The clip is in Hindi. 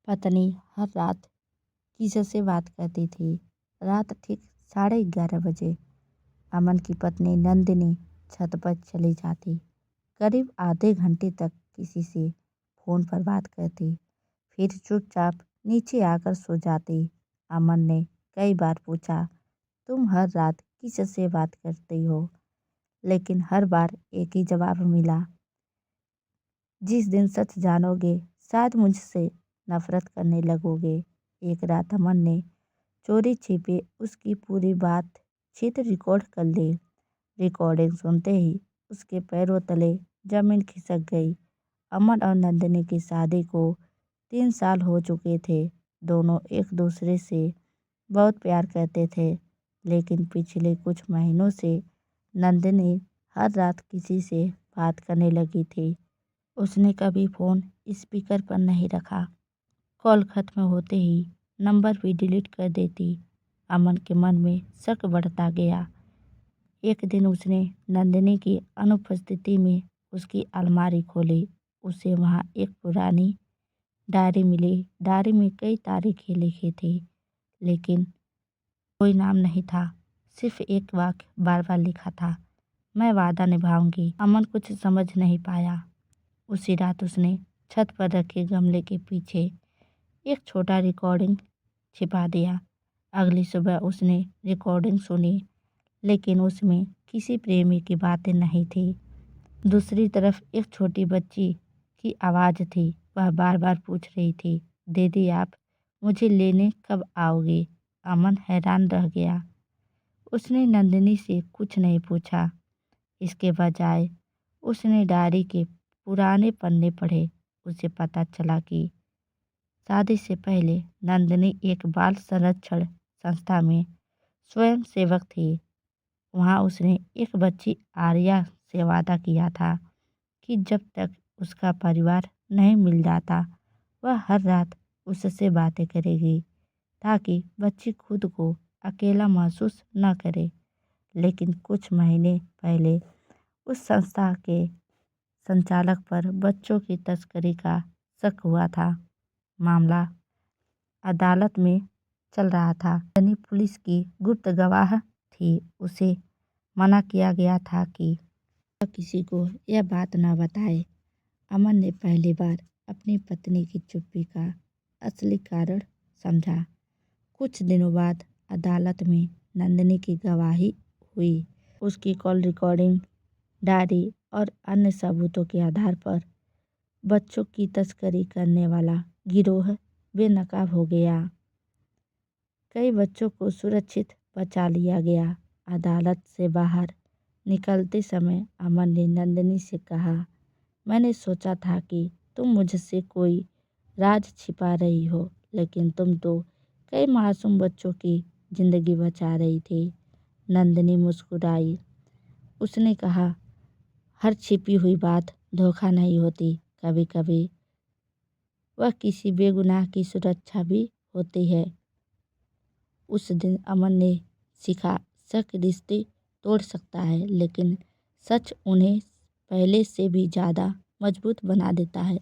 पत्नी हर रात किसी से बात करती थी। रात ठीक 11:30 बजे अमन की पत्नी नंदिनी छत पर चली जाती। करीब आधे घंटे तक किसी से फोन पर बात करती, फिर चुपचाप नीचे आकर सो जाती। अमन ने कई बार पूछा, तुम हर रात किससे बात करती हो? लेकिन हर बार एक ही जवाब मिला, जिस दिन सच जानोगे शायद मुझसे नफरत करने लगोगे। एक रात अमन ने चोरी छिपे उसकी पूरी बातचीत रिकॉर्ड कर ली। रिकॉर्डिंग सुनते ही उसके पैरों तले जमीन खिसक गई। अमन और नंदिनी की शादी को 3 साल हो चुके थे। दोनों एक दूसरे से बहुत प्यार करते थे, लेकिन पिछले कुछ महीनों से नंदिनी हर रात किसी से बात करने लगी थी। उसने कभी फ़ोन स्पीकर पर नहीं रखा, कॉल खत्म होते ही नंबर भी डिलीट कर देती। अमन के मन में शक बढ़ता गया। एक दिन उसने नंदिनी की अनुपस्थिति में उसकी अलमारी खोली। उसे वहाँ एक पुरानी डायरी मिली। डायरी में कई तारीखें लिखी थी, लेकिन कोई नाम नहीं था। सिर्फ एक वाक्य बार बार लिखा था, मैं वादा निभाऊंगी। अमन कुछ समझ नहीं पाया। उसी रात उसने छत पर रखे गमले के पीछे एक छोटा रिकॉर्डिंग छिपा दिया। अगली सुबह उसने रिकॉर्डिंग सुनी, लेकिन उसमें किसी प्रेमी की बातें नहीं थी। दूसरी तरफ एक छोटी बच्ची की आवाज़ थी। वह बार बार पूछ रही थी, दीदी आप मुझे लेने कब आओगे? अमन हैरान रह गया। उसने नंदिनी से कुछ नहीं पूछा। इसके बजाय उसने डायरी के पुराने पन्ने पढ़े। उसे पता चला कि शादी से पहले नंदिनी एक बाल संरक्षण संस्था में स्वयं सेवक थी। वहाँ उसने एक बच्ची आर्या से वादा किया था कि जब तक उसका परिवार नहीं मिल जाता वह हर रात उससे बातें करेगी, ताकि बच्ची खुद को अकेला महसूस न करे। लेकिन कुछ महीने पहले उस संस्था के संचालक पर बच्चों की तस्करी का शक हुआ था। मामला अदालत में चल रहा था। नंदिनी पुलिस की गुप्त गवाह थी। उसे मना किया गया था कि वह किसी को यह बात न बताए। अमन ने पहली बार अपनी पत्नी की चुप्पी का असली कारण समझा। कुछ दिनों बाद अदालत में नंदिनी की गवाही हुई। उसकी कॉल रिकॉर्डिंग, डायरी और अन्य सबूतों के आधार पर बच्चों की तस्करी करने वाला गिरोह बेनकाब हो गया। कई बच्चों को सुरक्षित बचा लिया गया। अदालत से बाहर निकलते समय अमन ने नंदिनी से कहा, मैंने सोचा था कि तुम मुझसे कोई राज छिपा रही हो, लेकिन तुम तो कई मासूम बच्चों की जिंदगी बचा रही थी। नंदिनी मुस्कुराई। उसने कहा, हर छिपी हुई बात धोखा नहीं होती। कभी कभी वह किसी बेगुनाह की सुरक्षा भी होती है। उस दिन अमन ने सीखा, शक रिश्ते तोड़ सकता है, लेकिन सच उन्हें पहले से भी ज़्यादा मजबूत बना देता है।